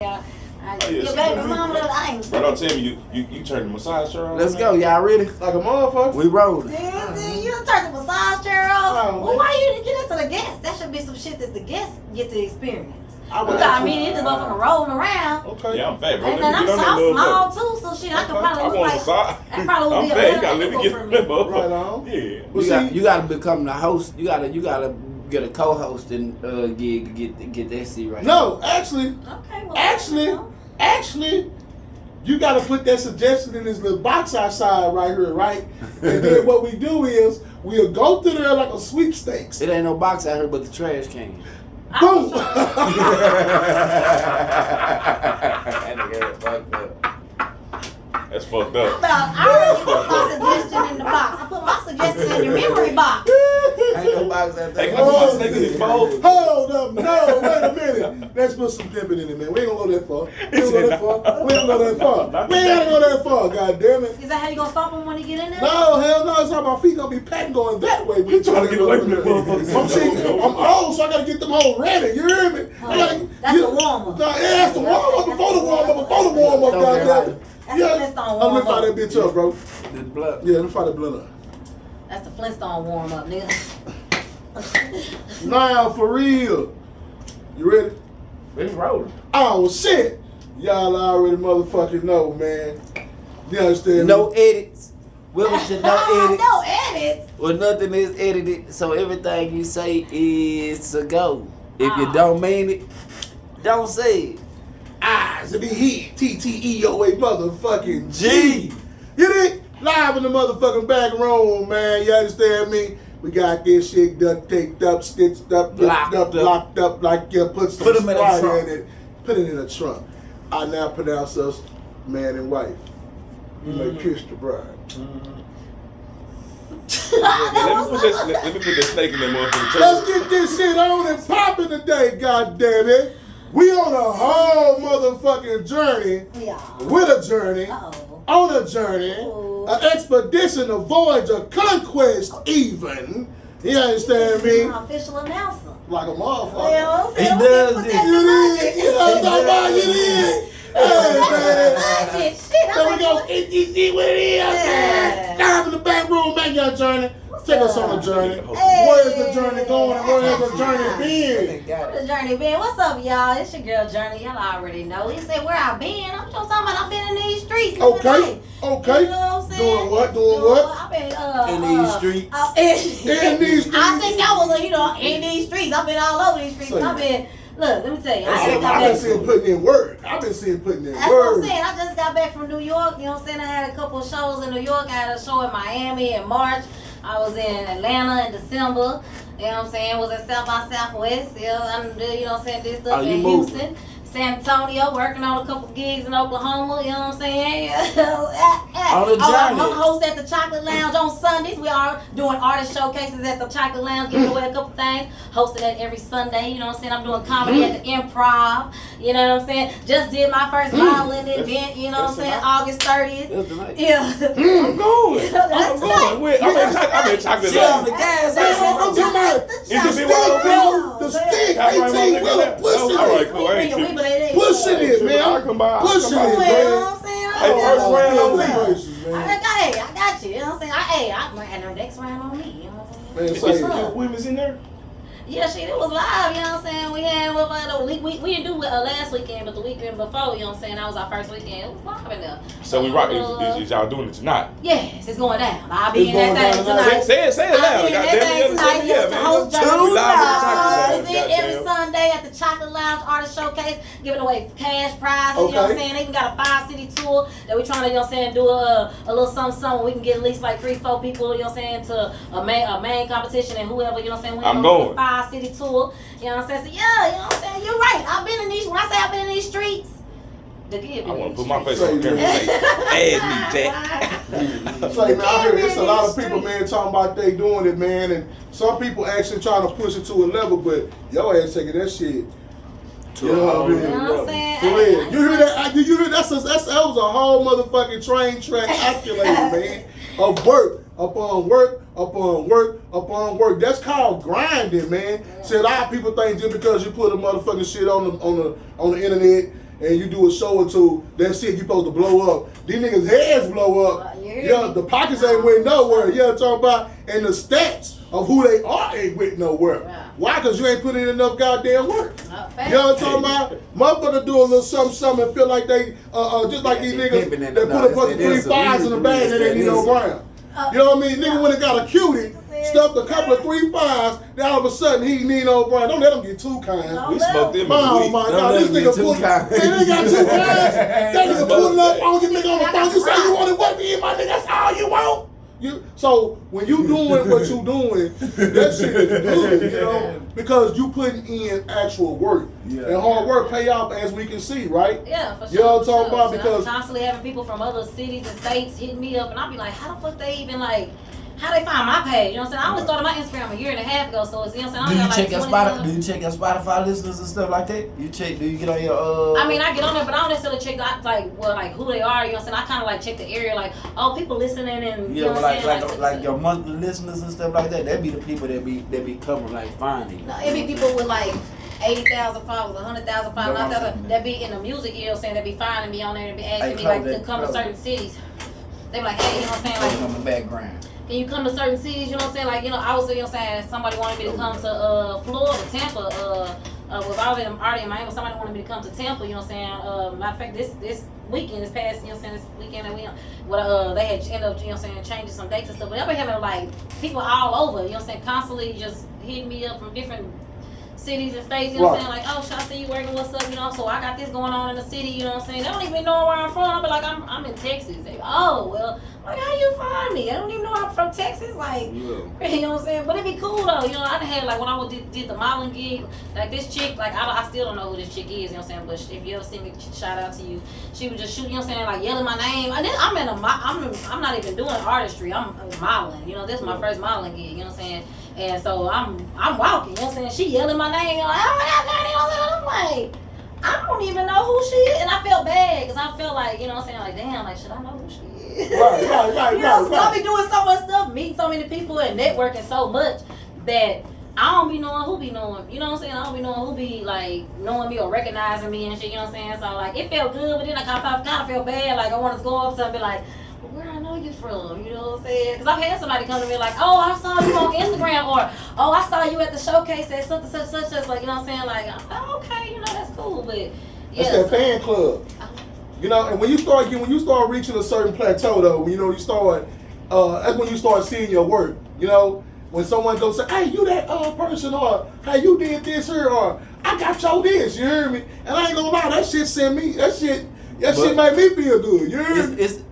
Yeah. Your baby mama, I ain't. Bro, don't tell me you turned the massage chair on. Let's go, y'all ready? Like a motherfucker. We rolling. You turned the massage chair off. Oh, Well, why you didn't get into the guests? That should be some shit that the guests get to experience. I You got me in this motherfucker rolling around. Okay. Yeah, I'm fat, bro. And Let then me I'm get on that small motherfucker. too, so shit, I could Okay. probably I look want like a side. that probably would I'm be a fat. You better gotta let me angle get for on me. that motherfucker. Right on. Yeah. Well, You got to become the host. You gotta get a co-host and gig to get that seat right. No, actually, Okay, well, actually, you got to put that suggestion in this little box outside right here, right? And then what we do is we'll go through there like a sweepstakes. It ain't no box out here but the trash can. Boom. That's fucked up. I already put my suggestion in the box. I put my suggestion in your memory box. Ain't no box out Hey, there. can I put my snake in his bowl? Hold up, no, wait a minute. Let's put some pimping in it, man. We ain't gonna go that far. We ain't gonna go that far. We ain't gonna go that far. We ain't gotta go that far, god damn it. Is that how you gonna stop him when he get in there? No, hell no, it's how my feet gonna be patting going that way. We trying to get away from that motherfucker. I'm saying, I'm old, so I gotta get them all ready. You hear me? That's the warm-up. Yeah, that's the warm-up before the warm-up, goddamn it. That's the Flintstone Let me warm-up. fire that bitch up, bro. The blood. Yeah, let me fire that blunt up. That's the Flintstone warm-up, nigga. Now, for real. You ready? We rolling. Oh, shit. Y'all already motherfucking know, man. You understand No me? edits. Wilmington, no edits. No edits. Well, nothing is edited, so everything you say is to go. If you don't mean it, don't say it. Eyes to be hit. TTEOA motherfucking G. You dig? Live in the motherfucking back room, man. You understand me? We got this shit duct taped up, stitched up, locked up like you put some Put 'em in a Sprite trunk. in it. Put it in a trunk. I now pronounce us man and wife. You may kiss the bride. Let me put that snake in that motherfucker. Let's get this shit on and popping today, goddamn it. We on a whole motherfucking journey, Yeah. with a journey, Uh-oh. on a journey, Ooh. an expedition, a voyage, a conquest even. You understand me? Official announcer. Like a motherfucker. Well, He does put this. that in You the did. budget. You know what I'm talking about? You did. Hey, man. Budget. Shit, Then we I'm go like, get this shit what it is, man. Dive in the back room, make your journey. Take us on a journey. Hey. Where's the journey going and where has the journey been? What's the journey been? What's up, y'all? It's your girl Journey. Y'all already know. He said where I been. I'm just talking about I've been in these streets. living Okay, life. okay. You know what I'm saying? Doing what? Doing what? I've been In these streets. In these streets. I think that was in these streets. I've been all over these streets. Say I've been. Look, let me tell you. I I've just got been back. seeing putting in work. I've been seeing putting in That's what I'm work. saying. I just got back from New York. You know what I'm saying? I had a couple of shows in New York. I had a show in Miami in March. I was in Atlanta in December. You know what I'm saying? Was at South by Southwest. Yeah, I'm, you know what I'm saying? This stuff you in moving? Houston. San Antonio, working on a couple gigs in Oklahoma, you know what I'm saying? On the I'm journey. host at the Chocolate Lounge on Sundays. We are doing artist showcases at the Chocolate Lounge, giving away a couple things. Hosted that every Sunday, you know what I'm saying? I'm doing comedy at the Improv, you know what I'm saying? Just did my first violin event, you know what I'm saying? August 30th. That's tonight. Yeah. I'm going. That's tonight. I'm in chocolate. Shit on the gas That's what I'm station. talking about. Is it Stick, big one bro. The Yeah. stick, All right, 18 wheeler, pushing all right, it. cool. I ain't tripping. Pushing it, man. I'll come by. Pushing You know it, what man. I'm saying? Hey, first round on me. I got you. You know what I'm saying? And the next round on me. You know what I'm saying? Man, Is say there it. women's in there? Yeah, shit, it was live, you know what I'm saying? We had, we didn't do it last weekend, but the weekend before, you know what I'm saying? That was our first weekend. It was live in there. So we rock. Is y'all doing it tonight? Yes, it's going down. I'll be It's in that going thing down tonight. Say it I'll loud. be in Goddamn that it. thing tonight. Yeah, The man. host Let's Journey. do live at the Chocolate I Lounge, was in every goddamn. Sunday at the Chocolate Lounge Artist Showcase, giving away cash prizes, you know what I'm Okay. saying? They even got a 5-city tour that we're trying to, you know what I'm saying, do a little something we can get at least like 3-4 people, you know what I'm saying, to a main competition and whoever, you know what I'm saying, I'm going. going. 5-city tour, you know what I'm saying? So yeah, you know what I'm saying? You're right. I've been in these, when I say I've been in these streets, the kid I been want in to these put my face streets. on camera and say, add me, Jack. Say, man, I hear it's a lot of people, man, talking about they doing it, man, and some people actually trying to push it to a level, but your ass taking that shit. To a whole You know what I'm saying? For real. You hear that? You hear that was a whole motherfucking train track calculated, man. Of work upon work upon work upon work. That's called grinding, man. See, a lot of people think just because you put a motherfucking shit on the internet and you do a show or two, that shit you supposed to blow up. These niggas' heads blow up. Yeah, the pockets ain't went nowhere. You know what I'm talking about? And the stats of who they are ain't went nowhere. Yeah. Why? Because you ain't put in enough goddamn work. You know Facts. what I'm talking about? Motherfucker do a little something and feel like they, just like these niggas that put a bunch of 3 5s in a bag and they need no ground. You know what I mean? Nigga went and got a cutie, stuffed a couple of 3 5s, then all of a sudden he need no ground. Don't let him get too kind. We smoked them in Oh the week. my God, this nigga pull, man, they got 2 kinds. That nigga pulling up on you, nigga on the phone. You say you want to work me in my nigga, that's all you want. So when you doing what you doing, that shit is good, you know, because you putting in actual work. And hard work pay off, as we can see, right? Yeah, for sure. You know what I'm talking about? So because I'm constantly having people from other cities and states hitting me up, and I'll be like, how the fuck they even like, how they find my page? You know what I'm saying? I only started my Instagram a year and a half ago, so it's, you know what I'm saying? Do you check your Spotify listeners and stuff like that? Do you get on your I mean, I get on there, but I don't necessarily check like who they are. You know what I'm saying? I kind of like check the area, like, oh, people listening and you know what I'm saying? like your monthly listeners and stuff like that. That be the people that be coming like finding. No, it be people with like 80,000 followers, 100,000 followers, 9,000 that be in the music, you know what I'm saying? That be finding me on there and be asking me like to come to certain cities. They be like, hey, you know what I'm saying? Like, on the background. Can you come to certain cities, you know what I'm saying? Like, you know, I was, you know what I'm saying, somebody wanted me to come to Florida, Tampa, was already in Miami, somebody wanted me to come to Tampa, you know what I'm saying? Matter of fact, this weekend, this past, you know what I'm saying, this weekend that they had ended up, you know what I'm saying, changing some dates and stuff, but I've been having like people all over, you know what I'm saying, constantly just hitting me up from different cities and states, you know what I'm saying, like, oh, should I see you working, what's up, you know, so I got this going on in the city, you know what I'm saying, they don't even know where I'm from, I'll be like, I'm in Texas, they, oh, well, like, how you find me? I don't even know I'm from Texas, like, you know what I'm saying, but it'd be cool though, you know, I had, like, when I did the modeling gig, like, this chick, like, I still don't know who this chick is, you know what I'm saying, but if you ever see me, shout out to you, she would just shoot, you know what I'm saying, like, yelling my name, and then I'm not even doing artistry, I'm modeling, you know, this is my first modeling gig, you know what I'm saying. And so I'm walking, you know what I'm saying? She yelling my name, like, oh my God, I'm like, I don't even know who she is. And I felt bad because I felt like, you know what I'm saying? Like, damn, like, should I know who she is? Right. You know, so I be doing so much stuff, meeting so many people and networking so much that I don't be knowing who be knowing. You know what I'm saying? I don't be knowing who be, like, knowing me or recognizing me and shit, you know what I'm saying? So, like, it felt good, but then I kind of felt bad. Like, I wanted to go up to and be like, where I know you from, you know what I'm saying? Because I've had somebody come to me like, oh, I saw you on Instagram, or oh, I saw you at the showcase at such, like, you know what I'm saying? Like, oh, okay, you know, that's cool, but yeah. It's that fan club. You know, and when you start reaching a certain plateau though, you know, you start, that's when you start seeing your work, you know? When someone goes say, hey, you that person, or hey, you did this here, or I got your this, you hear me? And I ain't gonna lie, that shit made me feel good, you hear me? It's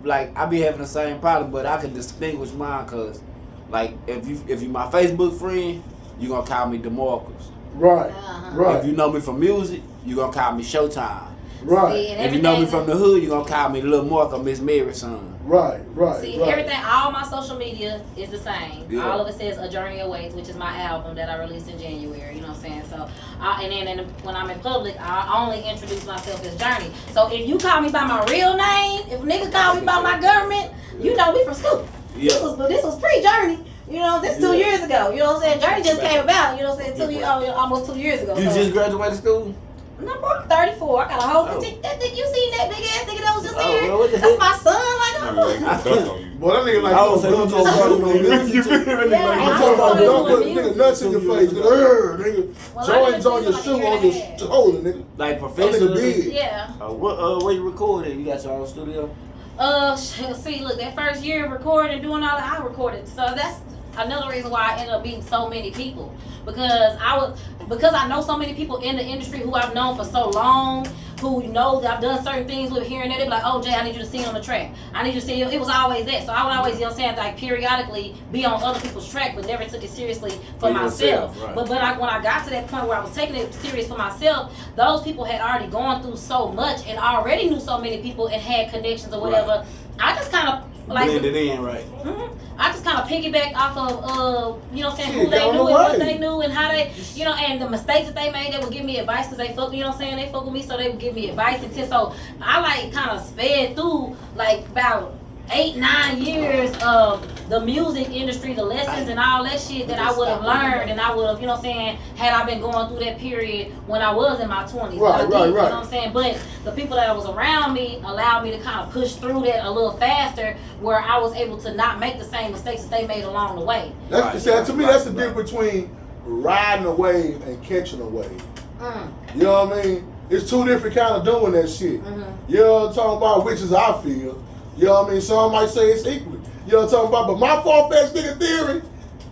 like I be having the same problem, but I can distinguish mine because, like, if you my Facebook friend, you gonna call me DeMarcus. Right, right. If you know me from music, you gonna call me Showtime. Right. See, if you know me from the hood, you gonna call me Lil Mark or Miss Mary's son. Right. See, everything, all my social media is the same. Yeah. All of it says A Journey Awaits, which is my album that I released in January, you know what I'm saying? So, and then when I'm in public, I only introduce myself as Journey. So if you call me by my real name, if niggas call me by my government, you know me from school. Yeah. This was pre-Journey. You know, this 2 years ago. You know what I'm saying? Journey just came about, you know what I'm saying, almost 2 years ago. You just graduated school? No, I'm 34. I got a whole that nigga, you seen that big ass nigga that was just here? Well, that's my son. Like, boy, that nigga like I'm talking about don't put nigga nuts in your face. Nigga, joints on your shoe on your shoulder, nigga. Like professionally? Yeah. Where you recording? You got your own studio? See, look, that first year of recording, doing all that, I recorded. So that's another reason why I ended up meeting so many people. Because I know so many people in the industry who I've known for so long, who know that I've done certain things with here and there. They be like, oh, Jay, I need you to sing on the track. I need you to sing. It was always that. So I would always, you know what I'm saying, like periodically be on other people's track, but never took it seriously for myself. Right. But when I got to that point where I was taking it serious for myself, those people had already gone through so much and already knew so many people and had connections or whatever. Right. I just kind of like blended in, right? I just kind of piggybacked off of, you know what I'm saying, who they knew and what they knew and how they, you know, and the mistakes that they made, they would give me advice because they fuck, you know what I'm saying, they fuck with me, so they would give me advice and tips. So I like kind of sped through like about 8-9 years of the music industry, the lessons and all that shit that I would have learned, and I would have, you know what I'm saying, had I been going through that period when I was in my 20s. Right. You know what I'm saying? But the people that was around me allowed me to kind of push through that a little faster, where I was able to not make the same mistakes that they made along the way. That's to me, that's the difference between riding a wave and catching a wave. You know what I mean? It's two different kind of doing that shit. You know what I'm talking about? Which is I feel. You know what I mean? Some might say it's equal. You know what I'm talking about? But my far-fetched nigga theory,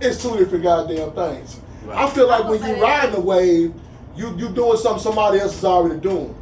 it's two different goddamn things. Right. I feel like when you riding a wave, you doing something somebody else is already doing.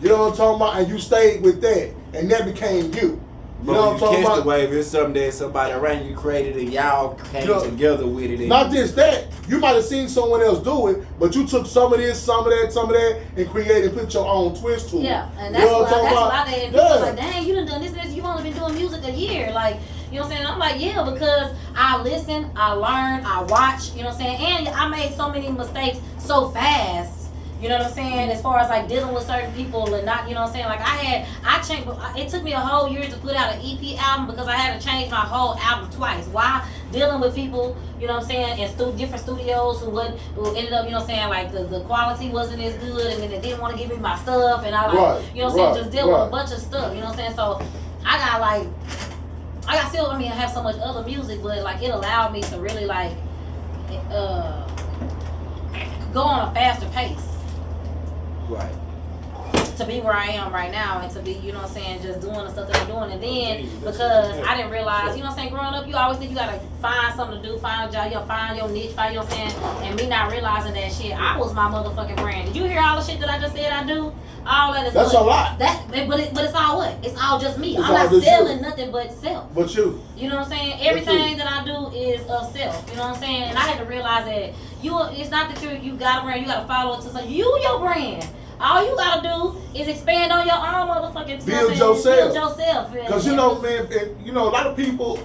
You know what I'm talking about? And you stayed with that, and that became you. But you know when you catch the wave, it's something that somebody around you created and y'all came together with it. Not just that, you might have seen someone else do it, but you took some of this, some of that, and created, put your own twist to it. Yeah, and that's what I did. People was like, dang, you done this, you've only been doing music a year. Like, you know what I'm saying? I'm like, yeah, because I listen, I learn, I watch, you know what I'm saying? And I made so many mistakes so fast. You know what I'm saying? As far as like dealing with certain people and not, you know what I'm saying? Like I changed, it took me a whole year to put out an EP album because I had to change my whole album twice. Why? Dealing with people, you know what I'm saying, in different studios who ended up, you know what I'm saying, like the quality wasn't as good, and then they didn't want to give me my stuff, and I like, you know what I'm saying, just deal with a bunch of stuff, you know what I'm saying? So I have so much other music, but like it allowed me to really like go on a faster pace. Right. To be where I am right now, and to be, you know what I'm saying, just doing the stuff that I'm doing. And then because I didn't realize, you know what I'm saying, growing up, you always think you gotta find something to do, find a job, you know, find your niche, find, you know what I'm saying, and me not realizing that shit, I was my motherfucking brand. Did you hear all the shit that I just said I do? All that is that's what? A lot. But it's all what? It's all just me. It's I'm not selling nothing but self. But you. You know what I'm saying? Everything that I do is of self. You know what I'm saying? And I had to realize that it's not that you got a brand, you gotta follow it to something. Your brand. All you gotta do is expand on your own motherfucking build yourself. Build yourself. Because you know, man, a lot of people.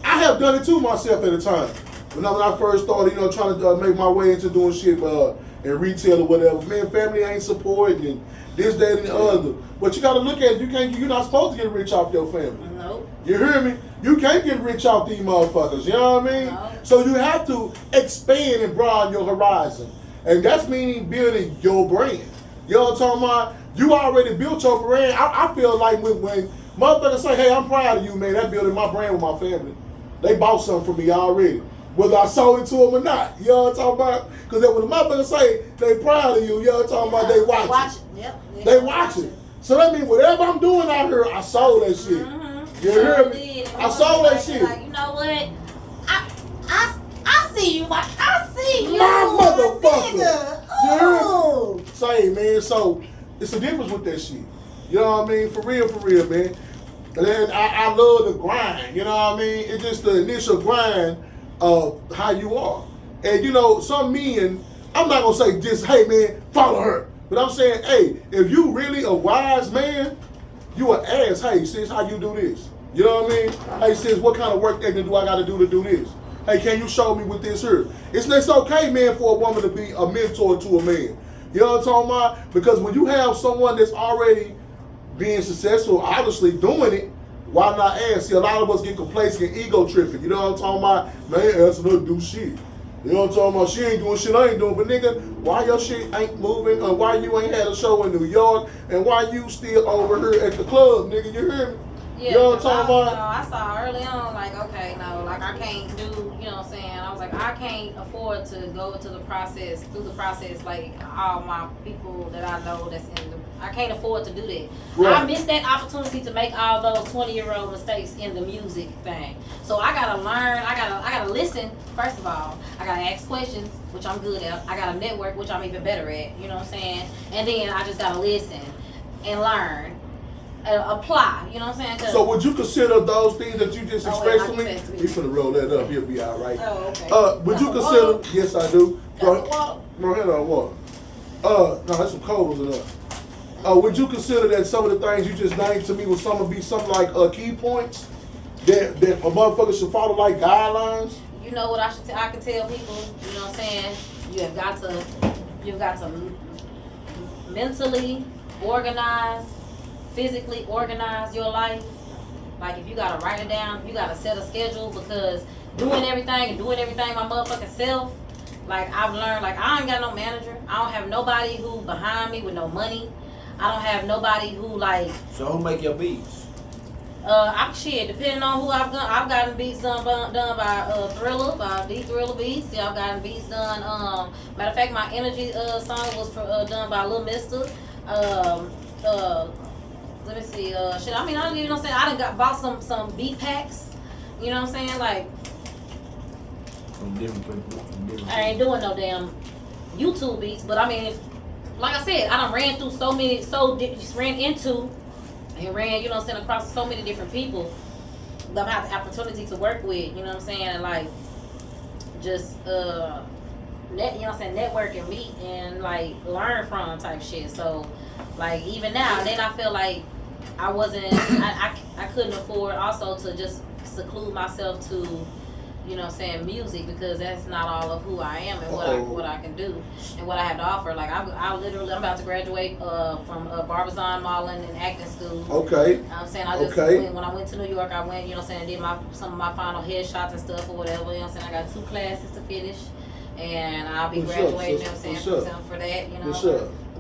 I have done it too myself at a time. When I first started, trying to make my way into doing shit in retail or whatever. Man, family ain't supporting and this, that, and the other. But you gotta look at it. You're not supposed to get rich off your family. Nope. You hear me? You can't get rich off these motherfuckers. You know what I mean? No. So you have to expand and broaden your horizon, and that's meaning building your brand. You know what I'm talking about? You already built your brand. I feel like when motherfuckers say, hey, I'm proud of you, man, that's building my brand with my family. They bought something from me already, whether I sold it to them or not. You know what I'm talking about? Because when the motherfuckers say they proud of you, you know what I'm talking about, they watch it. Yep. They watch it. So that means whatever I'm doing out here, I sold that shit. You hear me? I sold that shit. Like, you know what? I see you. I see you. My motherfucker. Nigga. You hear Oh. me? Say, man, so it's a difference with that shit. You know what I mean? For real, man. And then I love the grind. You know what I mean? It's just the initial grind of how you are. And some men, I'm not gonna say just, hey man, follow her. But I'm saying, hey, if you really a wise man, you an ass, hey sis, how you do this? You know what I mean? Hey sis, what kind of work ethic do I gotta do to do this? Hey, can you show me with this here? It's okay, man, for a woman to be a mentor to a man. You know what I'm talking about? Because when you have someone that's already being successful, obviously doing it, why not ask? See, a lot of us get complacent and ego tripping. You know what I'm talking about? Man, asking her to do shit. You know what I'm talking about? She ain't doing shit I ain't doing. But nigga, why your shit ain't moving? Or why you ain't had a show in New York? And why you still over here at the club, nigga? You hear me? Yeah, you know what I'm talking about? I saw early on, like, okay, no, like I can't do, you know what I'm saying? I was like, I can't afford to go through the process, like all my people that I know that's in I can't afford to do that. Right. I missed that opportunity to make all those 20-year-old mistakes in the music thing. So I gotta learn, I gotta listen, first of all. I gotta ask questions, which I'm good at. I gotta network, which I'm even better at, you know what I'm saying? And then I just gotta listen and learn. Apply, you know what I'm saying? So would you consider those things that you just expressed to me? You finna roll that up, he'll be all right. Oh, okay. Would you consider? Water? Yes, I do. Bro, head on water. No, that's some cold ones in there. Would you consider that some of the things you just named to me would be some like key points that a motherfucker should follow, like guidelines? You know what I can tell people, you know what I'm saying? You've got to mentally organize, physically organize your life, Like if you gotta write it down, you gotta set a schedule because doing everything my motherfucking self. Like I've learned, like I ain't got no manager. I don't have nobody who behind me with no money. I don't have nobody who like. So who make your beats? I'm shit. Depending on who I've gotten beats done by Thriller, by D Thriller Beats. Yeah, I've gotten beats done. Matter of fact, my Energy song was done by Lil Mister. Let me see. Shit. I mean, I don't even know what I'm saying. I done bought some beat packs. You know what I'm saying? Like, I ain't doing no damn YouTube beats, but I mean, like I said, I done ran through ran, you know what I'm saying, across so many different people that I've had the opportunity to work with, you know what I'm saying, and like just you know what I'm saying, network and meet and like learn from type shit. So like even now, then I feel like I wasn't I couldn't afford also to just seclude myself to, you know what I'm saying, music, because that's not all of who I am and what I can do and what I have to offer. Like I'm about to graduate from Barbizon modeling and acting school. Okay. I'm saying I just when I went to New York, I went, you know what I'm saying, and did some of my final headshots and stuff or whatever. You know what I'm saying, I got 2 classes to finish, and I'll be graduating. You know what I'm saying, for that. You know.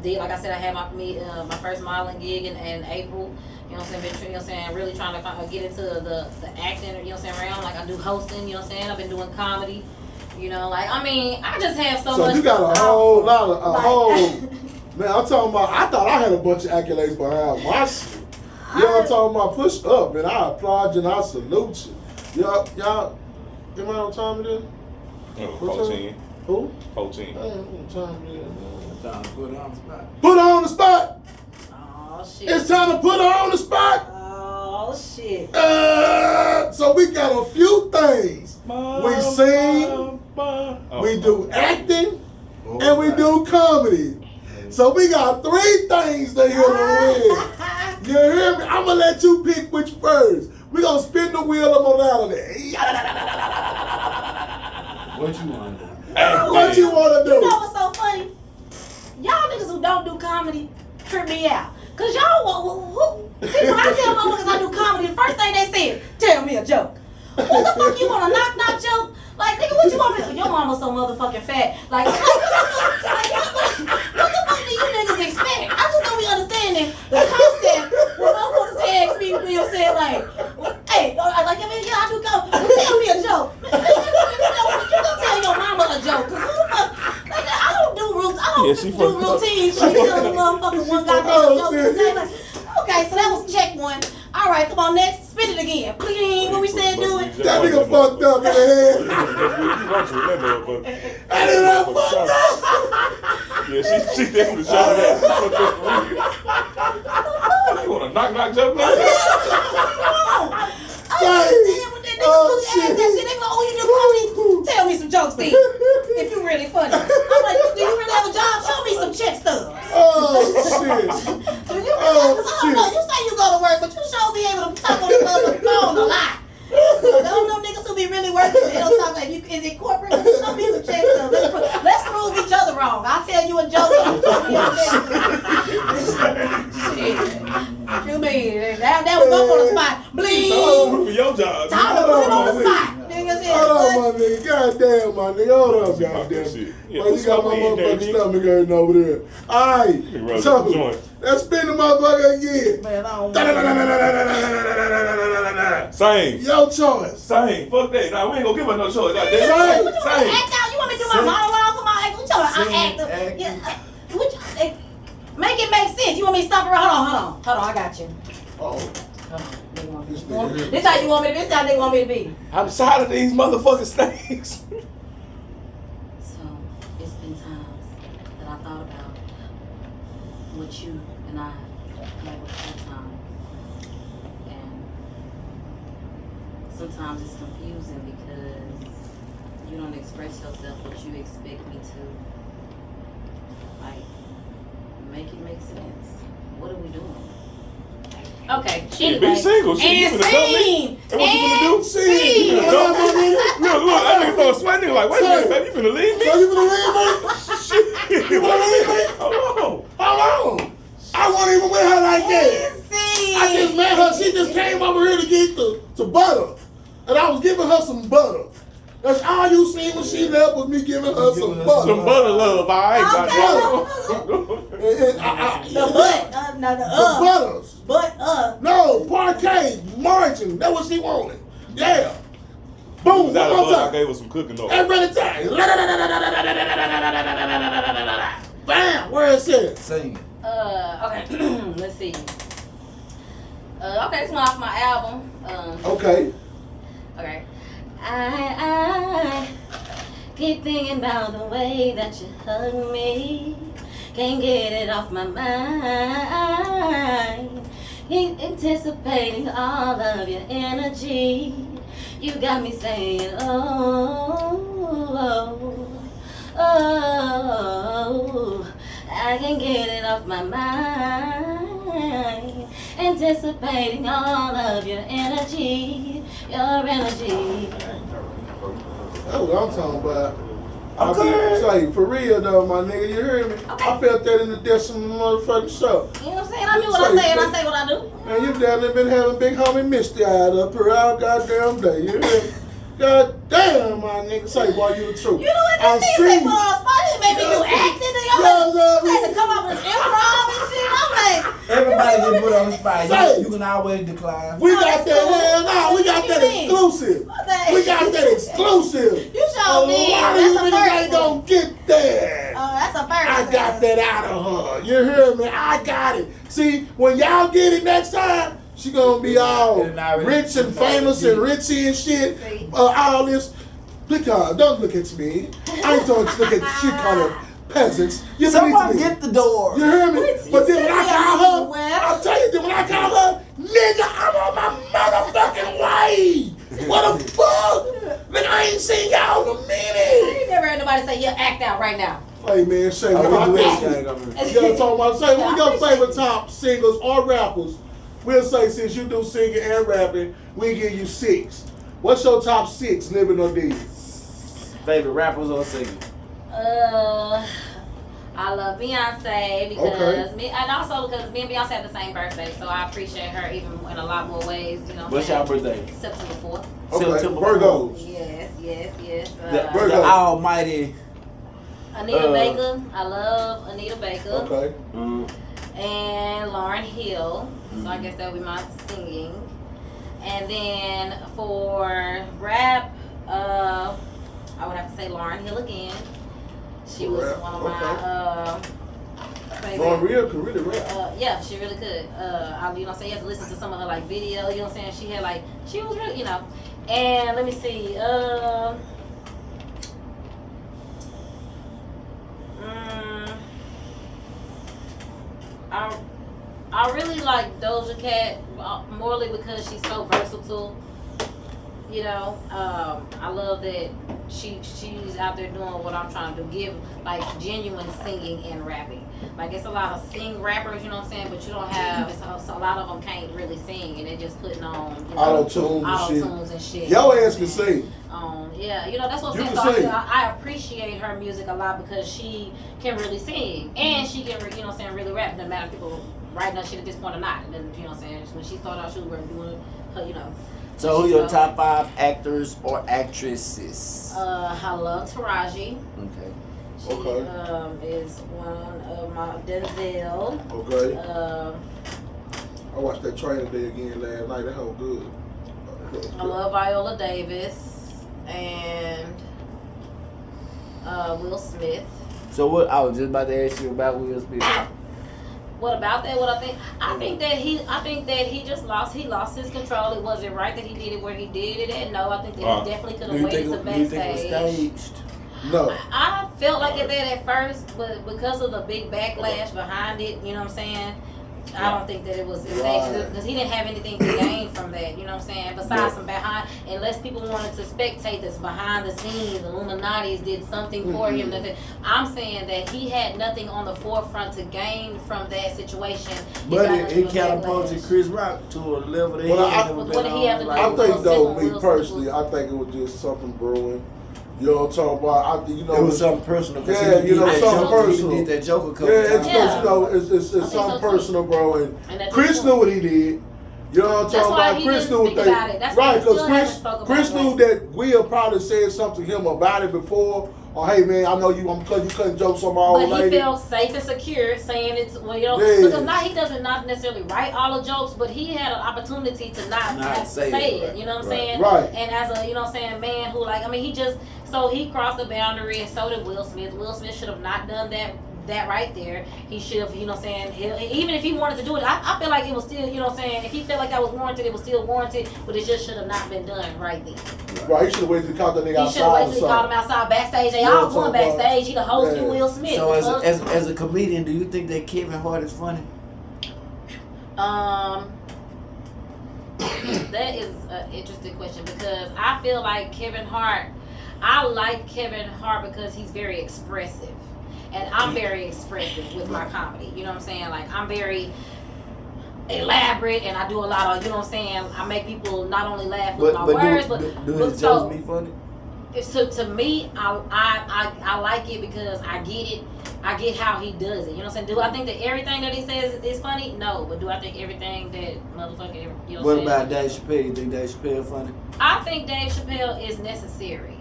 Like I said, I had my first modeling gig in April. You know what I'm saying? You know what I'm saying? Really trying to get into the acting, you know what I'm saying, realm. Like I do hosting, you know what I'm saying? I've been doing comedy. You know, like I mean, I just have so much. So you got a whole lot of man, I'm talking about, I thought I had a bunch of accolades behind my shit. You know what I'm talking about? Push up, man. I applaud you and I salute you. Y'all, you know what time it is? 14. Who? 14. What time it is, man? Time to put her on the spot. Put her on the spot. Oh shit. It's time to put her on the spot. Oh shit. So we got a few things. We sing, we do acting, and we do comedy. So we got 3 things to hear to win. You hear me? I'm gonna let you pick which first. We gonna spin the wheel of morality. What you want to do? What you want to do? You know what's so funny? Y'all niggas who don't do comedy trip me out. Cause y'all, when I tell motherfuckers I do comedy, the first thing they say, tell me a joke. What the fuck you want a knock joke? Like, nigga, what you want me to do? Your mama's so motherfucking fat. Like what the fuck do you niggas expect? I just don't be understanding the concept when motherfuckers ask me, you know what I'm saying, like, hey, like, I mean, yeah, I do comedy. Tell me a joke. You gonna tell your mama a joke. Cause who the fuck, like, I don't do routines. She tell the motherfucker one goddamn joke a day. Like, okay, so that was check 1. All right, come on, next. Spin it again. Please, what we said do it. That nigga fucked up in the head. That nigga fucked up. Yeah, she definitely shot that. You want a knock joke? Tell me some jokes, Steve. If you really funny. I'm like, do you really have a job? Show me some check stubs. Oh shit. I don't know. You say you go to work, but you sure be able to talk on this motherfucking phone a lot. So don't know niggas who be really working. They don't talk like, is it corporate? Show me some check stubs. Let's prove each other wrong. I'll tell you a joke. Shit. You mean that was up on the spot. Bleed. So for your job. Time to put him on the spot. Hold on, my nigga. Goddamn, my nigga. Hold up, goddamn. Well, you got my motherfucking stomach hurting over there. Alright. So, let's spin the motherfucker again. Man, I don't know. Sing. Your choice. Sing. Fuck that. Nah, we ain't gonna give her no choice. What you want me to act out? You want me to do my monologue for my act? What you want to act? Make it make sense. You want me to stop around? Hold on. I got you. Oh. This how you want me to be? This how they want me to be? I'm tired of these motherfucking snakes. So, it's been times that I thought about what you and I had with that time. And sometimes it's confusing because you don't express yourself what you expect me to. Like, make it make sense. What are we doing? Okay, Shit, anyway. be single. Shit, you finna dump me? And what you finna do? Sing. Look, that nigga throwing sweat. Nigga like, wait a minute, baby, you finna leave me? So you finna leave me? Shit. You finna leave me? Hold on. How long? I wasn't even with her like that. See. I just met her Cause she just came over here to get the butter. And I was giving her some butter. That's all you seen when she left was me giving her some butter. Some butter love, alright. The butt. No, the butters. But No, parquet, margin. That's what she wanted. Yeah. Boom, one That more butter I time. gave her some cooking oil. Every time. Bam, where is it? Sing it. okay. Let's see. Okay, this one off my album. Okay. Okay. I keep thinking about the way that you hug me. Can't get it off my mind. Keep anticipating all of your energy. You got me saying, oh, I can't get it off my mind. Anticipating all of your energy, your energy. That's what I'm talking about. Okay. Say, for real though, my nigga, you hear me? Okay. I felt that in the depths of my motherfucking show. You know what I'm saying? I do what I say and I say what I do. Man, you down there been having big homie Misty eyed up here all goddamn day, you hear me? God damn, my nigga, say, boy, you the truth. You know what this nigga say put on spot? It made me do acting. I had to come up with improv and shit. I'm like, Everybody get put on the spot. Say. You can always decline. We got that's that, cool. hell no, we got What that you mean? exclusive. What the- We got that exclusive. You A sure did. lot of That's you a niggas first ain't one. gonna get that. That's a first I one. got that out of her. You hear me? I got it. See, when y'all get it next time, she gonna be all rich and famous and richy and shit. All this. Because don't look at me. I ain't talking to look at shit called peasants. You Someone believe me? get the door. You hear me? What? But You then when I said call that her, well. I'll tell you, then when I call her, nigga, I'm on my motherfucking way. What the fuck? Nigga, I ain't seen y'all in a I minute. ain't never heard nobody say, yeah, act out right now. Hey man, Shay, I what really wish I y'all ain't gonna be- You gotta talk about say, Yeah, what's I your appreciate favorite it. top singers or rappers? We'll say since you do singing and rapping, we give you 6. What's your top 6, living or dead? Favorite rappers or singers? I love Beyonce because and also because me and Beyonce have the same birthday, so I appreciate her even in a lot more ways. You know. What's y'all birthday? September 4th. Okay, September Virgos. Yes. The Virgo. almighty. Anita Baker. I love Anita Baker. Okay. And Lauryn Hill. So I guess that would be my singing. And then for rap, I would have to say Lauryn Hill again. She was one of my favorite. Lauryn Hill can really rap. Yeah, she really could. You know what I'm saying? You have to listen to some of her like video, you know what I'm saying? She was really, you know. And let me see, I really like Doja Cat morely because she's so versatile. You know, I love that she's out there doing what I'm trying to do, give like genuine singing and rapping. Like it's a lot of sing rappers, you know what I'm saying, but you don't have a lot of them can't really sing and they're just putting on Auto-tunes and shit. Your ass can sing. Yeah, you know that's what I'm You saying. can So sing. I appreciate her music a lot because she can really sing and she can, you know what I'm saying, really rap. No matter if people writing that shit at this point or not. And then, you know what I'm saying, when she started out, she was doing her, you know. So who your top 5 actors or actresses? I love Taraji. Okay. She is one of my Denzel. Okay. I I watched that Training Day again last night. That whole good. love Viola Davis and Will Smith. So what? I was just about to ask you about Will Smith. What about that? What I think? I think that he just lost. He lost his control. It wasn't right that he did it where he did it. And no, I think that he definitely could have waited to Do you think it was backstage. staged? No. I felt like it did at first, but because of the big backlash behind it, you know what I'm saying? I don't think that it was staged because he didn't have anything to gain from that, you know what I'm saying? Besides some behind, unless people wanted to spectate this behind the scenes, the Illuminati's did something for him. I'm saying that he had nothing on the forefront to gain from that situation. But he catapulted Chris Rock to a level that he had never been on. I think though, me personally, I think it was just something brewing. You know what I'm talking about? You know, it was something personal. Yeah, you know, something personal. He did that Joker couple it's times. because, you know, it's something personal, bro. And Chris knew what he did. You know what I'm That's talking why about? he Chris didn't knew speak what they about it. That's why right he still because hasn't spoken Chris about knew it. that Will probably said something to him about it before. Or hey man, I know you. I'm cutting jokes on my old But he lady. felt safe and secure saying it's Yeah. because now he doesn't not necessarily write all the jokes, but he had an opportunity to not have to say it. Right. You know what I'm Right. saying? Right. And as a man who he crossed the boundary and so did Will Smith. Will Smith should have not done that right there. He should have, even if he wanted to do it, I feel like it was still, if he felt like that was warranted, it was still warranted, but it just should have not been done right then. Right, he should have waited to call that nigga outside. He should have waited to call him outside backstage. They all going backstage. He the host, you Will Smith. So as a comedian, do you think that Kevin Hart is funny? That is an interesting question because I feel like I like Kevin Hart because he's very expressive. And I'm very expressive with my comedy. You know what I'm saying? Like, I'm very elaborate and I do a lot of, I make people not only laugh with my words, but his jokes be funny? To me, I like it because I get it. I get how he does it. You know what I'm saying? Do I think that everything that he says is funny? No. But do I think everything that motherfucker, What about Dave Chappelle? You think Dave Chappelle funny? I think Dave Chappelle is necessary.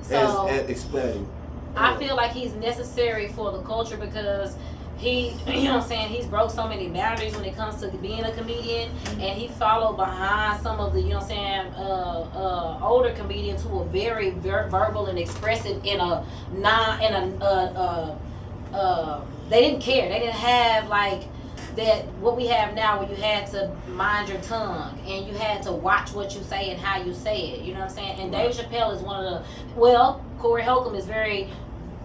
So, explain. I feel like he's necessary for the culture because he's broke so many boundaries when it comes to being a comedian, and he followed behind some of the, older comedians who were very verbal and expressive they didn't care. They didn't have like that what we have now where you had to mind your tongue and you had to watch what you say and how you say it. You know what I'm saying? And Dave Chappelle is one of the, Corey Holcomb is very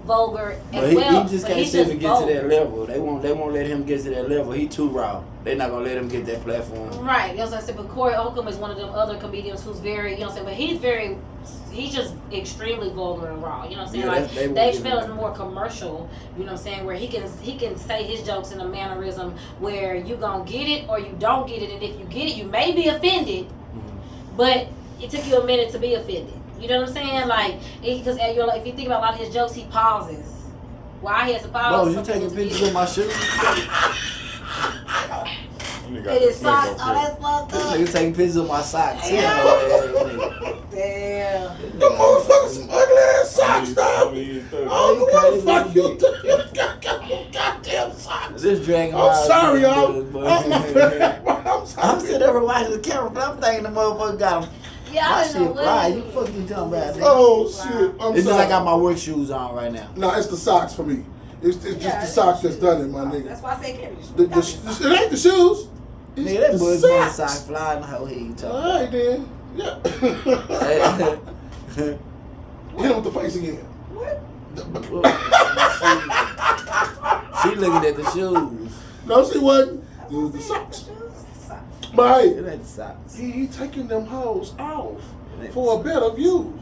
vulgar as well. He just can't seem to get to that level. They won't let him get to that level. He too raw. They're not gonna let him get that platform. Right. You know what I'm saying? But Corey Holcomb is one of them other comedians who's very, you know what I'm saying? But he's just extremely vulgar and raw. You know what I'm saying? Like Dave Chappelle is more commercial, you know what I'm saying, where he can say his jokes in a mannerism where you gonna get it or you don't get it, and if you get it, you may be offended, but it took you a minute to be offended. You know what I'm saying? Like, because if you think about a lot of his jokes, he pauses. Why he has to pause? Bro, you taking pictures of my shoes? It is socks. Oh, that's fucked up. Nigga taking pictures of my socks. Damn. The motherfuckers some ugly ass socks, dog. Oh, fuck you. Goddamn socks. This dragging I'm sorry, y'all. I'm sitting there watching the camera, but I'm thinking the motherfucker got him. Yeah, My I shit know right. You fucking talking about it. Oh, shit. I'm It's just sorry. I got my work shoes on right now. No, it's the socks for me. It's just the socks that's done it, my nigga. That's why I say Kevin. It ain't the shoes. It's Nigga, that the Bugs Bunny socks flying the whole head. You talking All right, then. Yeah. Hit him with the face again. What? She looking at the shoes. No, she wasn't. It was the socks. But hey, It ain't the socks. he taking them hoes off for a better view.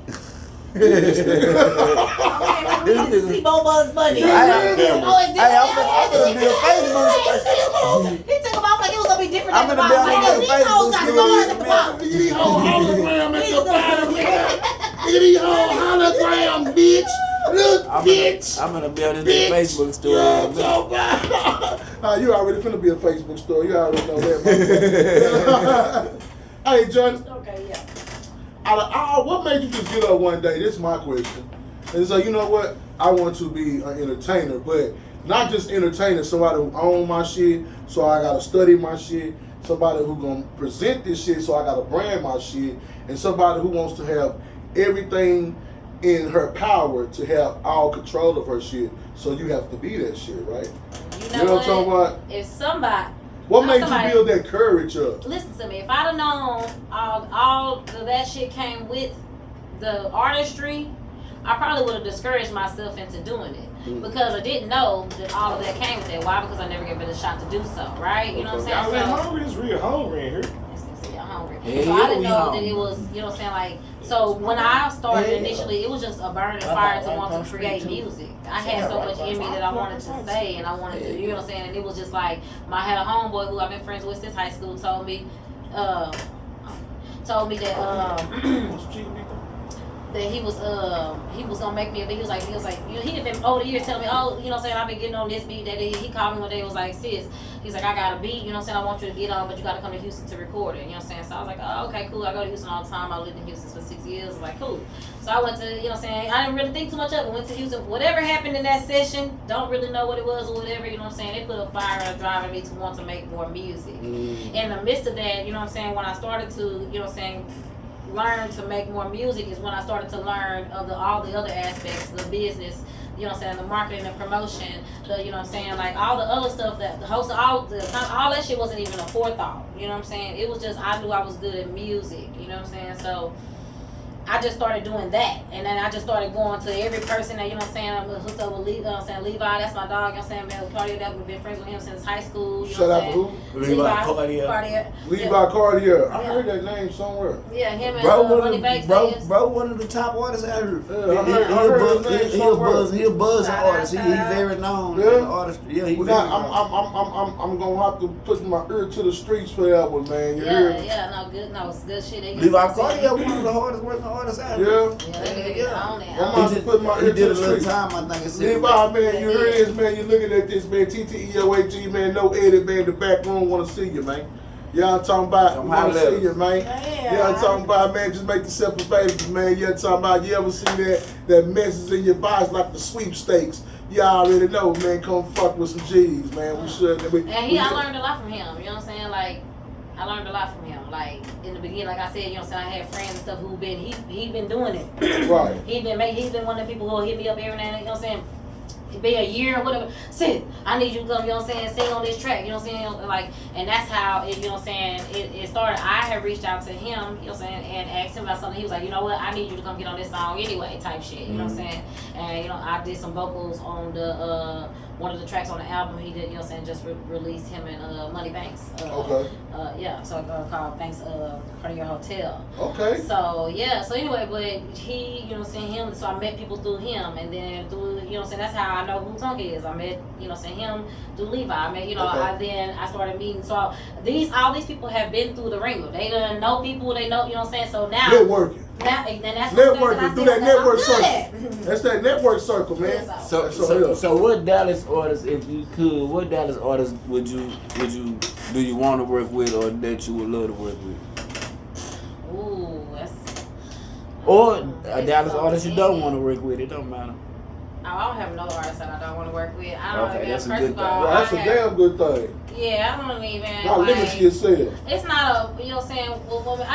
Okay, we need to see Bugs Bunny. I'm gonna be a Facebook. He took him off like it was gonna be different. I'm gonna be on these hoes got stars at the bottom. Look at these whole hologram at the bottom. Look at these whole hologram, bitch. Look, bitch. I'm gonna be on this Facebook story. Yeah, so bad. You already finna be a Facebook story. You already know that. Hey, John. Okay, yeah. What made you just get up one day? This is my question. And so, you know what? I want to be an entertainer, but not just entertainer, somebody who own my shit, so I gotta study my shit, somebody who gonna present this shit, so I gotta brand my shit, and somebody who wants to have everything in her power to have all control of her shit. So you have to be that shit, right? You know what I'm talking about? If somebody... What made you build that courage up? Listen to me. If I'd have known all of that shit came with the artistry, I probably would have discouraged myself into doing it. Because I didn't know that all of that came with that. Why? Because I never gave it a shot to do so, right? You know what I'm saying? Y'all hungry? It's real hungry in here. Y'all hungry. Hey, so I didn't we know hungry. that it was, you know what I'm saying, like, so when I started Hey. initially, it was just a burning fire to want to create music. I had so much in me that I wanted to say and I wanted to, you know what I'm saying, and it was just like, I had a homeboy who I've been friends with since high school told me that, that he was gonna make me a beat. He was like, you know, he had been over the years telling me, oh, you know what I'm saying, I've been getting on this beat. That he called me one day, was like, sis, he's like, I got a beat, you know what I'm saying, I want you to get on, but you gotta come to Houston to record it, you know what I'm saying. So I was like, oh, okay, cool. I go to Houston all the time. I lived in Houston for 6 years. I was like, cool. So I went to, you know what I'm saying, I didn't really think too much of it. Went to Houston. Whatever happened in that session, don't really know what it was or whatever, you know what I'm saying. They put a fire on driving me to want to make more music. In the midst of that, you know what I'm saying, when I started to, you know what I'm saying, learn to make more music is when I started to learn of all the other aspects, the business, you know what I'm saying, the marketing and promotion, the, you know what I'm saying, like all the other stuff that the host, all that shit wasn't even a forethought, you know what I'm saying. It was just, I knew I was good at music, you know what I'm saying. So I just started doing that, and then I just started going to every person that, you know what I'm saying, I'm hooked up with Levi, that's my dog, you know what I'm saying, man, Cartier, that we've been friends with him since high school, you know Shout what out I'm to saying. who? Levi Cartier. Levi Yeah. Cartier. I heard that name somewhere. Yeah, him and Bro, Money Banks. bro, one of the top artists out here. Yeah, I heard his name somewhere. He a buzzing Shout artist. He out, shout out. very known. Yeah? Artist. Yeah, he Well, very now, known. I'm gonna have to put my ear to the streets forever, man. You hear me? It's good shit. They Levi Cartier, one of the hardest working artists out here. Yeah. On I'm it. gonna have to put my He ear did to a the little streets. time, I think. It's Levi, man, you hear this, man. You looking at this, man. TTEOAG, man. No edit, man. The back room wanna see you, man. Y'all talking about, we wanna see you, man. Y'all talking about, man. Just make yourself available, man. Y'all talking about, you ever see that message in your box like the sweepstakes? Y'all already know, man. Come fuck with some G's, man. We should. I learned a lot from him. You know what I'm saying? Like, I learned a lot from him. Like in the beginning, like I said, you know what I'm saying, I had friends and stuff who been he been doing it. Right. He's been one of the people who hit me up every now and then, you know what I'm saying? It be a year or whatever. Sid, I need you to come, you know what I'm saying, sing on this track, you know what I'm saying? Like, and that's how it, you know what I'm saying, it started. I had reached out to him, you know what I'm saying, and asked him about something. He was like, you know what, I need you to come get on this song anyway, type shit, you know what I'm saying? And you know, I did some vocals on the one of the tracks on the album he did, you know what I'm saying, just released him and Money Banks. Okay. Called Banks Cartier Hotel. Okay. So yeah, so anyway, but he, you know what I'm saying, him, so I met people through him, and then through, you know what I'm saying, that's how I know who Tonka is. I met, you know what I'm saying, him through Levi. I met, you know, Okay. I started meeting, so all these people have been through the ringer. They done know people, they know, you know what I'm saying, so now Networking. and that's Networking. Do that network circle. circle. That's that network circle, man. So what Dallas artists, if you could, what Dallas artists would you do you want to work with, or that you would love to work with? Ooh, that's. Or a Dallas artist you don't want to work with, it don't matter. I don't have no artist that I don't want to work with. I don't Okay, even, that's a first good of thing. all, Well, that's a damn good thing. Yeah, I don't even. Not limit yourself. It's not a, you know what I'm saying, woman.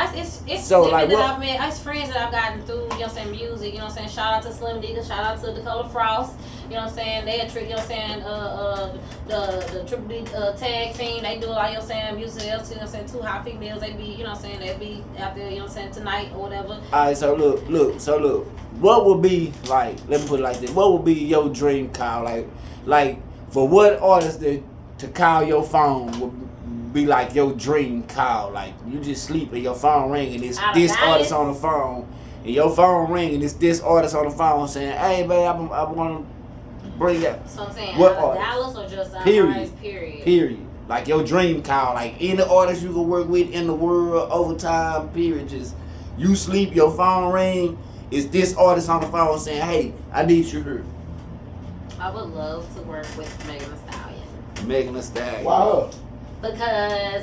It's So, women like, that what- I've met, it's friends that I've gotten through, you know what I'm saying, music, you know what I'm saying, shout out to Slim Digga, shout out to Dakota Frost, you know what I'm saying, they a trick, you know what I'm saying, the Triple D tag team, they do a lot, you know what I'm saying, music, you know what I'm saying, two hot females, they be, you know what I'm saying, they be out there, you know what I'm saying, tonight or whatever. Alright, so look, what would be, like, let me put it like this, what would be your dream call, like for what artist to call your phone would be like your dream call? Like, you just sleep and your phone ring and it's this artist on the phone, and your phone ring and it's this artist on the phone saying, hey babe, I want to bring that. So I'm saying, What out of artist? Dallas or just Period. Period. Like your dream call, like any artist you can work with in the world over time, period. Just you sleep, your phone ring, it's this artist on the phone saying, hey, I need you here. I would love to work with Megan Thee Stallion. Megan Thee Stallion. Wow. Because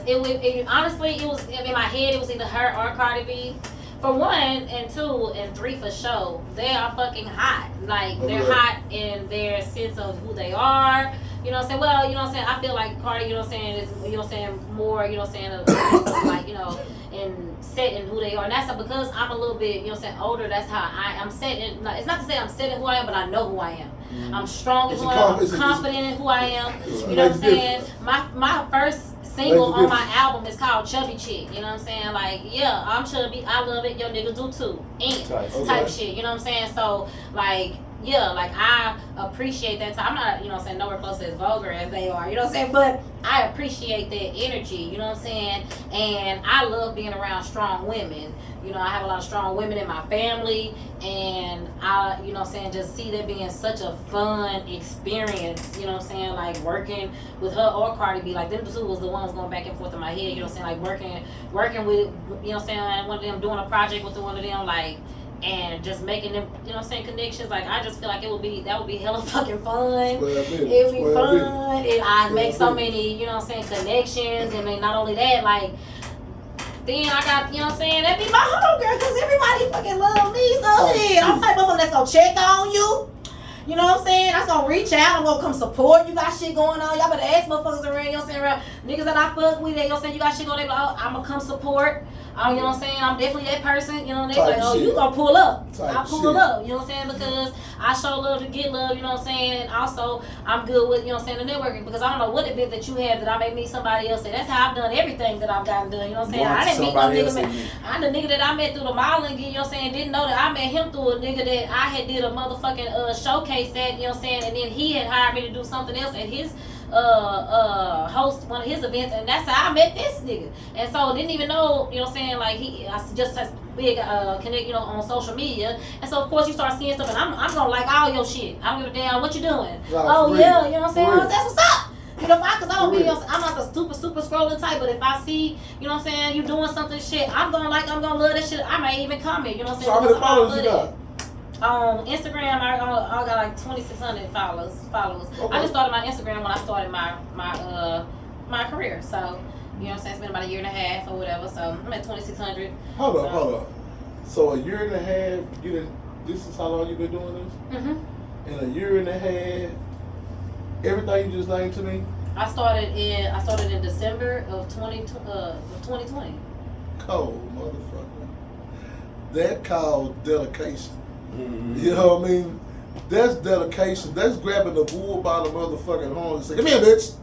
honestly, it was in my head, it was either her or Cardi B. For one, and two, and three for sure, they are fucking hot. Like, they're hot in their sense of who they are. You know what I'm saying? Well, you know what I'm saying? I feel like Cardi, you know what I'm saying, is, you know what I'm saying, more, you know what I'm saying, like, you know, in set in who they are. And that's because I'm a little bit, you know what I'm saying, older. That's how I'm set in. It's not to say I'm set in who I am, but I know who I am. I'm strong in who I am. I'm confident in who I am. You know what I'm saying? My first single on my album is called Chubby Chick. You know what I'm saying? Like, yeah, I'm chubby. I love it. Your nigga do too. Type shit. You know what I'm saying? So, like, yeah, like, I appreciate that time. I'm not, you know what I'm saying, nowhere close to as vulgar as they are. You know what I'm saying? But I appreciate that energy. You know what I'm saying? And I love being around strong women. You know, I have a lot of strong women in my family, and I, you know what I'm saying, just see that being such a fun experience, you know what I'm saying, like working with her or Cardi B, like them two was the ones going back and forth in my head, you know what I'm saying, like working with, you know what I'm saying, one of them doing a project with one of them, like, and just making them, you know what I'm saying, connections. Like, I just feel like that would be hella fucking fun. It would be fun. I'd make so many, you know what I'm saying, connections. And then not only that, like, then I got, you know what I'm saying, that'd be my homegirl, because everybody fucking love me. So shit, I'm the type of one that's gonna check on you. You know what I'm saying? That's gonna reach out. I'm gonna come support. You got shit going on. Y'all better ask motherfuckers around, you know what I'm saying, around niggas that I fuck with, you know what I'm saying, you got shit going on, oh, I'm gonna come support. You know what I'm saying? I'm definitely that person, you know what I'm saying? Like, oh, you gonna pull up. I pull up, you know what I'm saying? Because I show love to get love, you know what I'm saying? And also, I'm good with, you know what I'm saying, the networking. Because I don't know what event that you have that I may meet somebody else. And that's how I've done everything that I've gotten done, you know what I'm saying? I didn't meet no nigga. I'm the nigga that I met through the modeling, you know what I'm saying? Didn't know that I met him through a nigga that I had did a motherfucking showcase at, you know what I'm saying? And then he had hired me to do something else at his host one of his events, and that's how I met this nigga. And so didn't even know, you know what I'm saying, like I just has big connect, you know, on social media. And so of course you start seeing stuff, and I'm gonna like all your shit. I don't give a damn what you doing. Oh yeah, you know what I'm saying? That's what's up. You know, cause I don't be, I'm not the super scrolling type, but if I see, you know what I'm saying, you doing something shit, I'm gonna love that shit. I may even comment, you know what I'm saying? So how many followers you got? On Instagram, I got like 2,600 followers. Okay. I just started my Instagram when I started my career. So, you know what I'm saying? It's been about a year and a half or whatever. So I'm at 2,600. Hold up. So a year and a half, this is how long you've been doing this? Mm-hmm. In a year and a half, everything you just named to me? I started in December of 2020. Cold motherfucker. That called dedication. Mm-hmm. You know what I mean? That's dedication. That's grabbing the bull by the motherfucking horn and saying, come here, bitch.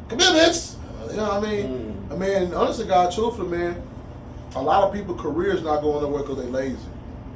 Come here, bitch. You know what I mean? Mm. I mean, honestly, God, truthfully, man, a lot of people's careers not going nowhere because they lazy.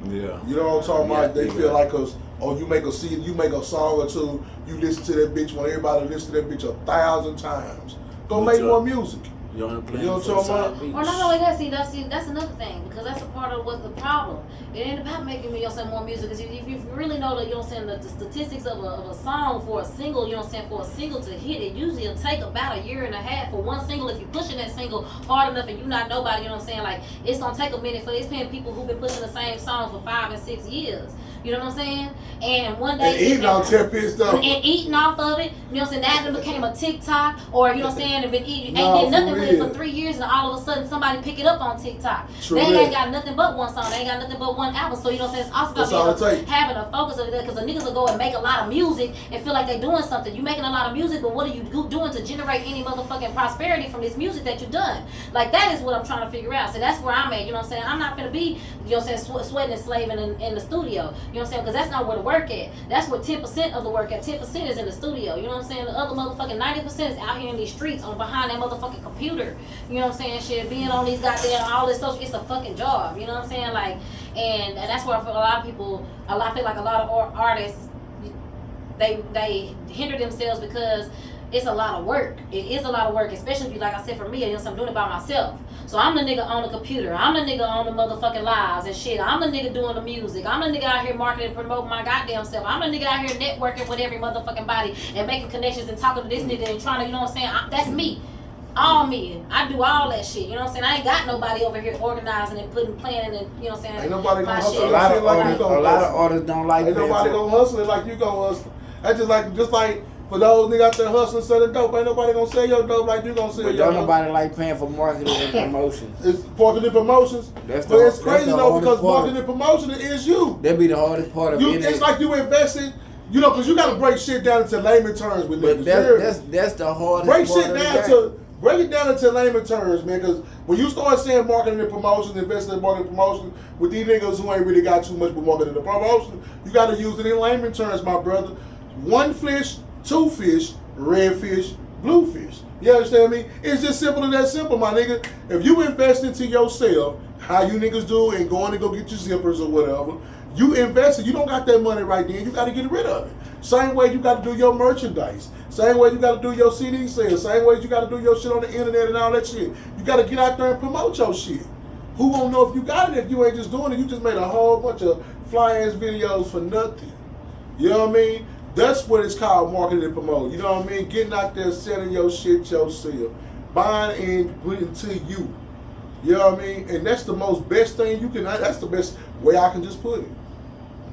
Yeah. You know what I'm talking about? They feel like, you make a CD, you make a song or two, you listen to that bitch when everybody listen to that bitch 1,000 times. Go make more music. You know what I'm talking about? Or not only that, see, that's another thing, because that's a part of what the problem. It ain't about making me, you know, say more music. Because if you really know the, you know what I'm saying, the statistics of a song for a single, you know what I'm saying, for a single to hit, it usually will take about a year and a half for one single. If you're pushing that single hard enough and you not nobody, you know what I'm saying, like, it's gonna take a minute for these people who've been pushing the same song for 5 and 6 years. You know what I'm saying? And one day, and eating off 10 pieces though. And eating off of it, you know what I'm saying? That became a TikTok, or you know what I'm saying, and been eating, ain't did nothing with it for 3 years, and all of a sudden somebody pick it up on TikTok. They ain't got nothing but one song, they ain't got nothing but one album. So you know what I'm saying? It's also about having a focus of it, because the niggas will go and make a lot of music and feel like they're doing something. You making a lot of music, but what are you doing to generate any motherfucking prosperity from this music that you've done? Like, that is what I'm trying to figure out. So that's where I'm at. You know what I'm saying? I'm not gonna be, you know what I'm saying, sweating and slaving in the studio. You know what I'm saying? Because that's not where the work at. That's where 10% of the work at. 10% is in the studio. You know what I'm saying? The other motherfucking 90% is out here in these streets on behind that motherfucking computer. You know what I'm saying? Shit, being on these goddamn all this social, it's a fucking job. You know what I'm saying? Like, and that's where I feel I feel like a lot of artists, they hinder themselves because it's a lot of work. It is a lot of work, especially if you, like I said, for me, you know, I'm doing it by myself. So I'm the nigga on the computer. I'm the nigga on the motherfucking lives and shit. I'm the nigga doing the music. I'm the nigga out here marketing and promoting my goddamn self. I'm the nigga out here networking with every motherfucking body and making connections and talking to this nigga and trying to, you know what I'm saying? That's me. All me. I do all that shit. You know what I'm saying? I ain't got nobody over here organizing and planning and, you know what I'm saying? Ain't nobody gonna hustle. A lot of artists don't like that. Ain't nobody gonna hustle it like you gonna hustle. That's just like for those niggas out there hustling selling dope, ain't nobody gonna sell your dope like you gonna sell your dope. But nobody like paying for marketing and promotions. It's marketing and promotions. But it's crazy though, because marketing and promotion is you. That be the hardest part of it. It's like you invested, you know, because you gotta break shit down into layman terms with niggas. That's the hardest part. Break it down into layman terms, man, because when you start saying marketing and promotion, investing in marketing and promotion, with these niggas who ain't really got too much with marketing and promotion, you got to use it in layman terms, my brother. 1 fish, 2 fish, red fish, blue fish. You understand me? It's just simple and that simple, my nigga. If you invest into yourself, how you niggas do, and going to go get your zippers or whatever, you invested, you don't got that money right then, you got to get rid of it. Same way you got to do your merchandise. Same way you got to do your CD sales. Same way you got to do your shit on the internet and all that shit. You got to get out there and promote your shit. Who won't know if you got it if you ain't just doing it? You just made a whole bunch of fly-ass videos for nothing. You know what I mean? That's what it's called, marketing and promoting. You know what I mean? Getting out there, selling your shit yourself. Buying and putting to you. You know what I mean? And that's the most best thing you can. That's the best way I can just put it.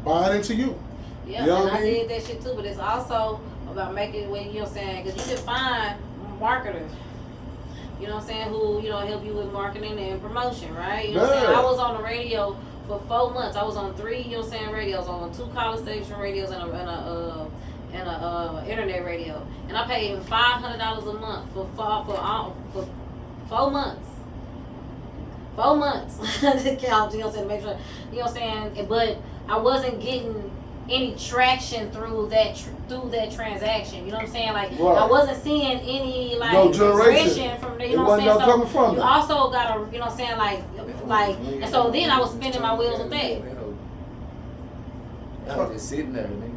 Buy it into you. Yeah, you know and what I I mean? did that shit too. But it's also about making it when you know what I'm saying, because you can find marketers. You know what I'm saying? Who help you with marketing and promotion, right? You know what I'm saying? I was on the radio for 4 months. I was on 3, you know what I'm saying, radios. On 2 college station radios and a internet radio. And I paid him $500 a month for 4 months. 4 months to count, you know what I'm saying, to make sure, you know what I'm saying? But I wasn't getting any traction through that transaction. You know what I'm saying? Like right. I wasn't seeing any like no generation progression from the, you know what I'm saying? No coming from you also gotta, you know what I'm saying, like and so then I was spinning my wheels with that. I was just sitting there, nigga.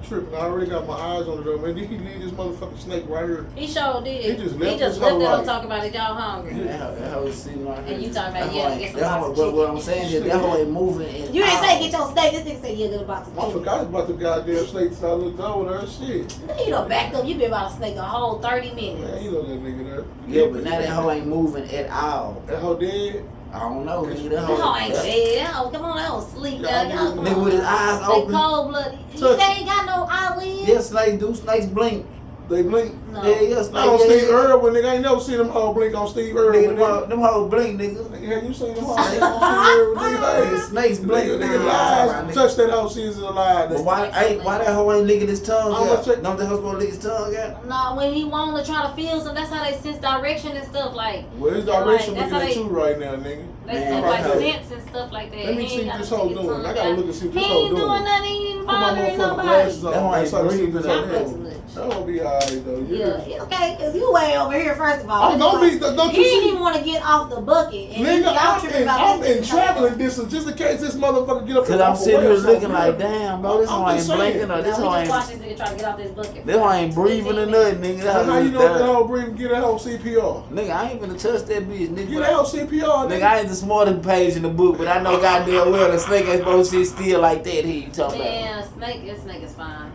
Tripping. I already got my eyes on it though, man. Did he leave this motherfucking snake right here? He sure did. He just left it up talking about it. Y'all hungry. That hoe was sitting right here. And you talking about get some that box of hoe, chicken. what I'm saying is that hoe ain't moving. You didn't say get your steak. This nigga said get a box of I chicken. forgot about the goddamn snake till I looked over there. Shit. You done backed up. You been about a snake a whole 30 minutes. Man, you know that nigga there. Yeah, but now that hoe ain't moving at all. That hoe dead? I don't know, nigga. That hoe ain't dead. That hoe, come on, that hoe sleep now. Y'all come Nigga on. with his eyes They open. cold blooded. Touch They ain't got no eyelids. Yeah, snakes do. Snakes blink. They blink. No. Yeah, Not on snakes. Steve Irwin, nigga. I ain't never seen them all blink on Steve Irwin. Nigga, them hoes blink, nigga. Nigga, have you seen them all blink on Steve Irwin? Nigga, hey, Snakes blink. nigga, lies. Touch that hoe, see it's alive. But why that hoe ain't licking his tongue? I'm gonna check- Don't that hoe supposed to lick his tongue out? No, when he want to try to feel some, that's how they sense direction and stuff. Like Well, his direction Like, that's looking how at they- you right now, nigga. they Man, sense right like there. sense and stuff like that. Let me He see ain't what gotta this stick hoe his doing. tongue I gotta out. look and see what He this hoe ain't doing doing. nothing. He ain't Put my bothering motherfucking nobody. glasses on. That hoe ain't That's how I see breathing this or hoe Not nothing. doing. much. That don't be alright though. Yeah, okay, because you way over here, first of all. Oh, don't He be- don't he you didn't see- even want to get off the bucket. And Nigga, y'all tripping about I'm this in nigga traveling talking distance just in case this motherfucker get up Cause and I'm walk sitting away here or something. looking like, damn, bro, this I'm hoe ain't just saying. blinking or about. this Now, hoe we just ain't. watched this nigga try to get off this bucket. This hoe ain't breathing or nothing, nigga. That How hoe you just know that there. hoe breathing? Get that hoe CPR. Nigga, I ain't finna touch that bitch, nigga. Get that hoe CPR, Nigga, nigga. I ain't the smartest page in the book, but I know goddamn well the snake ain't supposed to sit still like that. Here you talking about? Man, this snake is fine.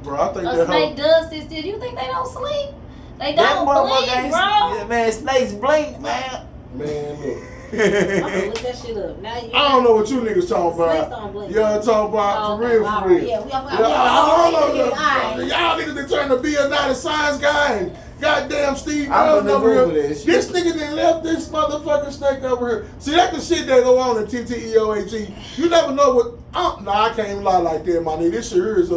Bro, I think A that snake hoe. does sit still. You think they don't sleep? They That don't motherfucker blink, ain't. bro. Yeah, man, snakes blink, man. Man, look. I'm gonna look that shit up. Now you I don't know what you niggas talking Snakes about. don't blink. Y'all talking about Oh, for okay, real, all for right. real. Yeah, we Yeah, I don't know. Alright. Y'all niggas that trying to be a not a science guy and goddamn Steve I'm Irwin gonna over here. Google that shit. This nigga that left this motherfucking snake over here. See, that's the shit that go on in TTEOHE. You never know what. Nah, I can't even lie like that, my nigga. This shit here is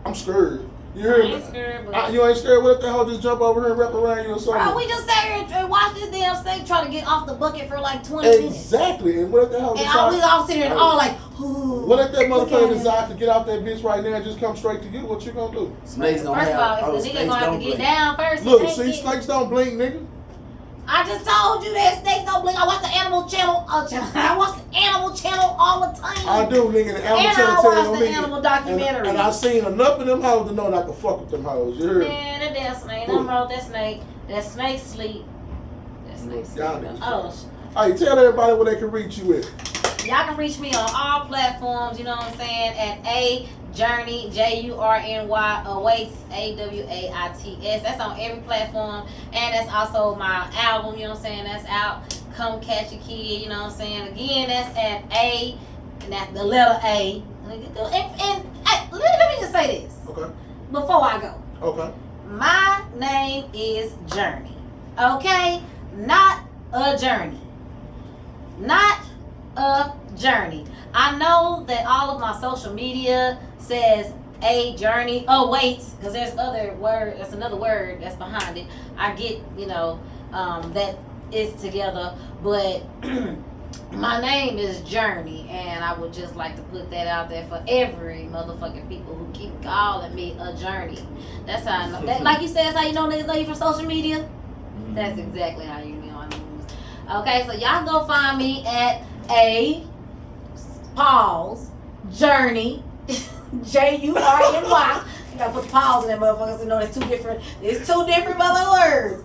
I'm scared. You hear I me? ain't scared, but You ain't scared? What if that hoe just jump over here and wrap around you or something? bro, we just sat here and watched this damn snake try to get off the bucket for like 20 minutes. Exactly. And what if that hoe And decide- we all sitting here and all like, ooh. What if that look at motherfucker him. decide to get out that bitch right now and just come straight to you? What you gonna do? Snakes don't First have. of all, oh, if the nigga snakes gonna have don't to get blink. down first, he Look, can't see, get- snakes don't blink, nigga. I just told you that snakes don't blink. I watch the Animal Channel. I watch the Animal Channel all the time. I do, nigga. The animal And I tell watch them the nigga. animal documentary. And I seen enough of them hoes to know not to fuck with them hoes. You heard me? Man, that damn snake. Nothing wrong with that snake. That snake sleep. That snake sleep. Y'all niggas Oh, Hey, tell everybody where they can reach you with. y'all can reach me on all platforms, you know what I'm saying, at A Journey, JURNY Awaits, AWAITS. That's on every platform. And that's also my album, you know what I'm saying, that's out. Come Catch a Kid, you know what I'm saying. Again, that's at A, and that's the letter A. And let me just say this Okay. before I go. Okay. My name is Journey. Okay? Not a journey. Not a journey. I know that all of my social media says a journey. Oh, wait, because there's other word. That's another word that's behind it. I get, that is together, but my name is Journey, and I would just like to put that out there for every motherfucking people who keep calling me a journey. That's how I know. That, like you said, that's how you know niggas know you from social media. That's exactly how you know I know. Okay, so y'all go find me at a pause journey JURNY. You gotta put the pause in that motherfucker so you know it's two different mother words.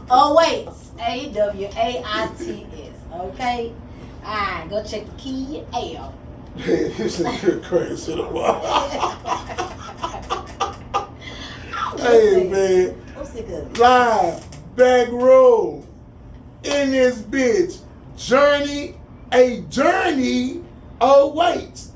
Awaits, AWAITS. Okay? Alright, go check the key out. This is crazy. I'm Hey, sick. man. I'm sick of it. Live. Backroom. in this bitch. A journey awaits.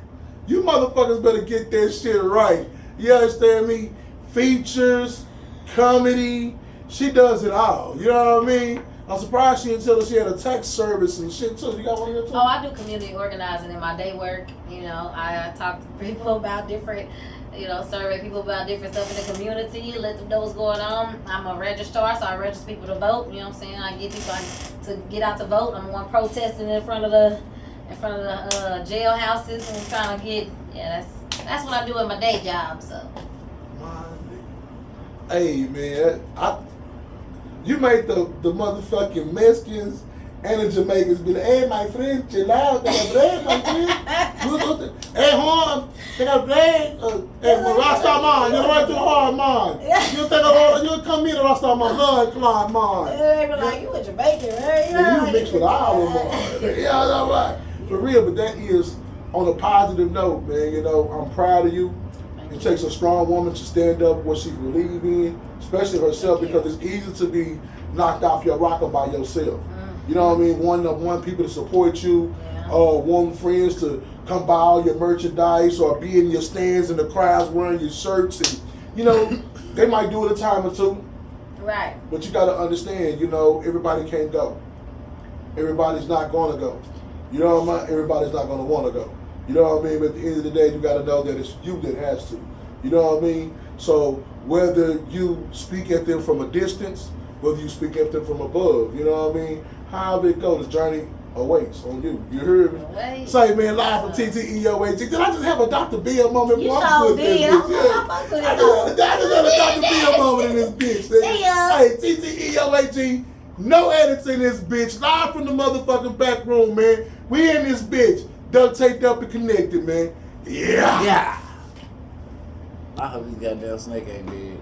You motherfuckers better get that shit right. You understand me? Features, comedy, she does it all. You know what I mean? I'm surprised she didn't tell us she had a text service and shit too. You got one of them too? Oh, I do community organizing in my day work. You know, I talk to people about different, survey people about different stuff in the community, let them know what's going on. I'm a registrar, so I register people to vote. You know what I'm saying? I get people to get out to vote. I'm the one protesting in front of the jailhouses and trying to get. Yeah, that's what I do in my day job. So. Hey man, you made the motherfucking Mexicans and the Jamaicans be like, hey my friend, chill out, they got bread, my friend. Hey hon, they got bread. Hey, Rasta man, you're right to the hard man. You come here to Rasta man, Lord, come on, man. They be like, you a Jamaican, right? Yeah, you mix with our man. Yeah, that's right. For real, but that is on a positive note, man. I'm proud of you. It takes a strong woman to stand up what she believes in, especially herself, because it's easy to be knocked off your rocker by yourself. You know what I mean? One people to support you, one friends to come buy all your merchandise or be in your stands in the crowds wearing your shirts, and they might do it a time or two. Right. But you got to understand, everybody can't go. Everybody's not going to go. You know what I mean? Everybody's not going to want to go. You know what I mean? But at the end of the day, you got to know that it's you that has to. You know what I mean? So whether you speak at them from a distance, whether you speak at them from above, you know what I mean? However it goes, the journey awaits on you. You heard me? Say, man, live from TTEOAG. Did I just have a Dr. Bill moment? You sure did. I just had a Dr. Bill moment in this bitch. Hey, TTEOAG, no edits in this bitch. Live from the motherfucking back room, man. We in this bitch. Duct taped up and connected, man. Yeah. I hope these goddamn snake ain't dead.